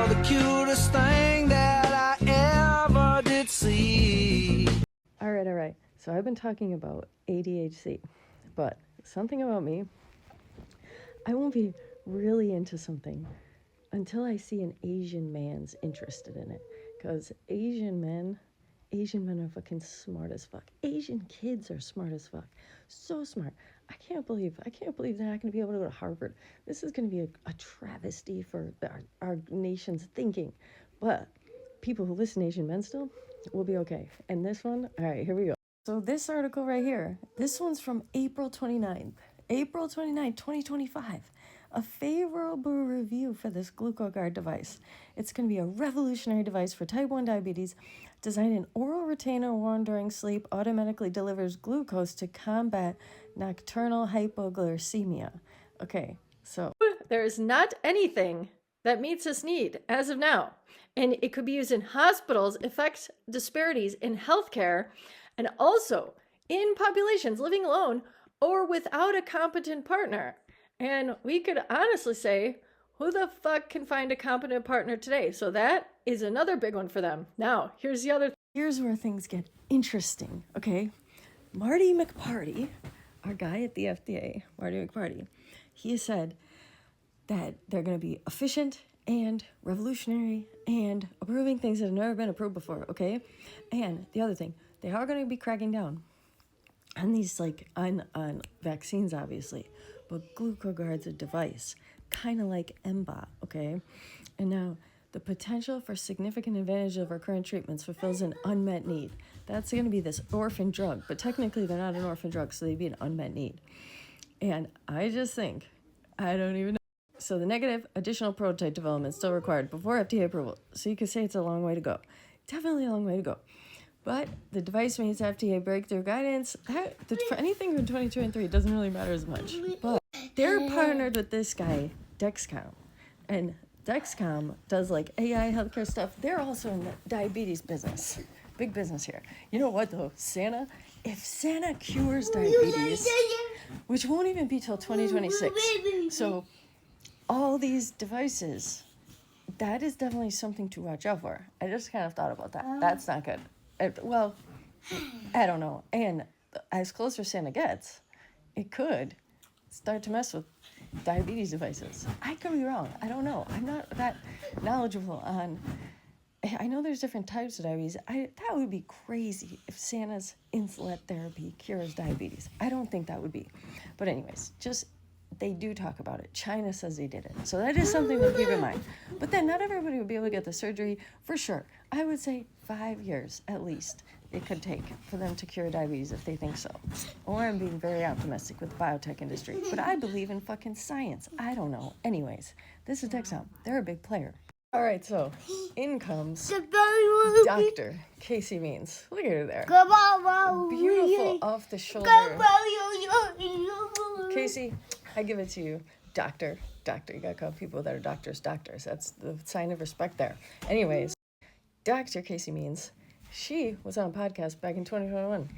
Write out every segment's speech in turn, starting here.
You're the cutest thing that I ever did see. All right. So I've been talking about ADHC, but something about me, I won't be really into something until I see an Asian man's interested in it. Because Asian men are fucking smart as fuck. Asian kids are smart as fuck. So smart. I can't believe they're not going to be able to go to Harvard. This is going to be a travesty for our nation's thinking. But people who listen to Asian men still will be okay. And this one, all right, here we go. So this article right here, this one's from April 29th, 2025. A favorable review for this Gluco Guard device. It's going to be a revolutionary device for type 1 diabetes. Designed an oral retainer worn during sleep, automatically delivers glucose to combat nocturnal hypoglycemia. Okay, so there is not anything that meets this need as of now. And it could be used in hospitals, affects disparities in healthcare, and also in populations living alone or without a competent partner. And we could honestly say, who the fuck can find a competent partner today? So that is another big one for them. Now, here's where things get interesting, okay? Marty McParty, our guy at the FDA, Marty McParty, he said that they're going to be efficient and revolutionary and approving things that have never been approved before, okay? And the other thing, they are going to be cracking down on these, like, on vaccines, obviously. But Gluco Guard's a device, kind of like MBOT, okay? And now, the potential for significant advantage of our current treatments fulfills an unmet need. That's going to be this orphan drug, but technically they're not an orphan drug, so they'd be an unmet need. And I just think, I don't even know. So the negative, additional prototype development still required before FDA approval. So you could say it's a long way to go. Definitely a long way to go. But the device meets FDA breakthrough guidance. For anything from 2023, it doesn't really matter as much. But they're partnered with this guy, Dexcom. And Dexcom does like AI healthcare stuff. They're also in the diabetes business. Big business here. You know what though? If Santa cures diabetes, which won't even be till 2026. So all these devices, that is definitely something to watch out for. I just kind of thought about that. That's not good. Well, I don't know. And as closer Santa gets, it could start to mess with diabetes devices. I could be wrong. I don't know. I'm not that knowledgeable on... I know there's different types of diabetes. That would be crazy if Santa's insulin therapy cures diabetes. I don't think that would be. But anyways, they do talk about it. China says they did it. So that is something to keep in mind. But then not everybody would be able to get the surgery for sure. I would say 5 years at least it could take for them to cure diabetes if they think so. Or I'm being very optimistic with the biotech industry. But I believe in fucking science. I don't know. Anyways, this is Dexcom. They're a big player. All right, so in comes Dr. Casey Means. Look at her there. Beautiful off the shoulder. Casey, I give it to you. Doctor. You gotta call people that are doctors. That's the sign of respect there. Anyways, Dr. Casey Means, she was on a podcast back in 2021.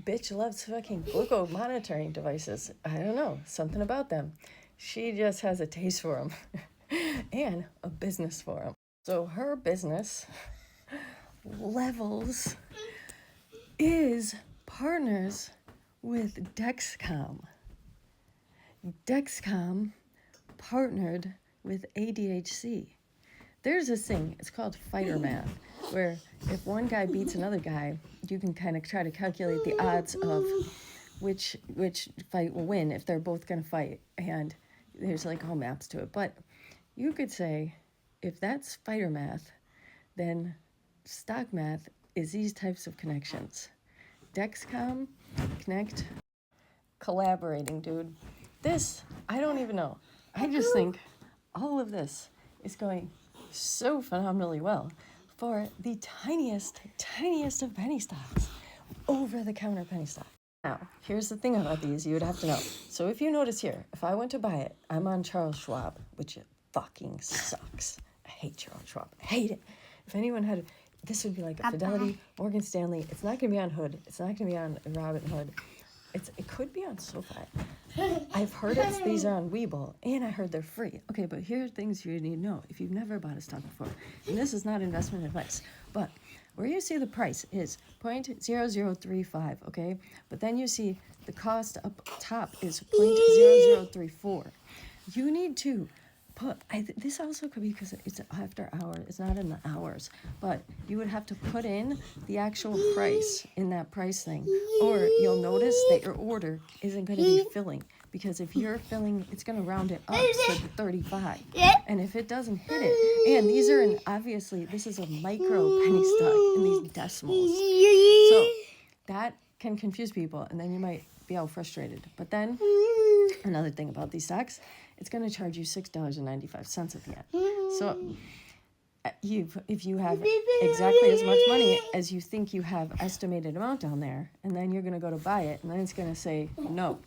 Bitch loves fucking glucose monitoring devices. I don't know, something about them. She just has a taste for them. And a business for them. So her business, Levels, is partners with Dexcom. Dexcom partnered with ADHC. There's this thing, it's called fighter math, where if one guy beats another guy, you can kind of try to calculate the odds of which fight will win if they're both going to fight. And there's like all maps to it. But you could say, if that's fighter math, then stock math is these types of connections. Dexcom, Connect, collaborating, dude. This, I don't even know. I just think all of this is going so phenomenally well for the tiniest of penny stocks, over-the-counter penny stock. Now, here's the thing about these you would have to know. So if you notice here, if I went to buy it, I'm on Charles Schwab, which fucking sucks. I hate Charles Schwab. I hate it. If anyone had, this would be like a Fidelity, Morgan Stanley. It's not going to be on Hood. It's not going to be on Robinhood. It could be on SoFi. I've heard these are on Webull, and I heard they're free. Okay, but here are things you need to know if you've never bought a stock before. And this is not investment advice, but where you see the price is 0.0035, okay? But then you see the cost up top is 0.0034. You need to put, this also could be because it's after hours, it's not in the hours, but you would have to put in the actual price in that price thing, or you'll notice that your order isn't going to be filling, because if you're filling, it's going to round it up to the 35, and if it doesn't hit it, and these are obviously, this is a micro penny stock in these decimals, so that can confuse people, and then you might be all frustrated. But then, another thing about these stocks, it's going to charge you $6.95 at the end. So if you have exactly as much money as you think you have estimated amount down there, and then you're going to go to buy it, and then it's going to say, no,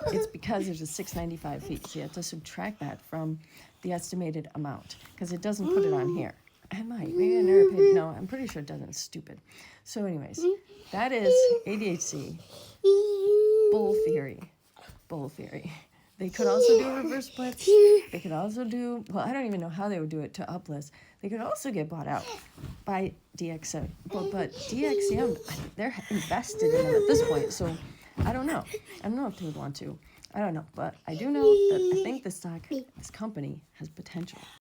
it's because there's a $6.95 fee. So you have to subtract that from the estimated amount, because it doesn't put it on here. I might. Maybe I never paid. No, I'm pretty sure it doesn't. It's stupid. So anyways, that is ADHC. Bull theory. Bull theory. They could also do reverse splits. They could also do, well, I don't even know how they would do it to uplist. They could also get bought out by DXM. But DXM, they're invested in them at this point. So I don't know. I don't know if they would want to. I don't know. But I do know that I think this stock, this company has potential.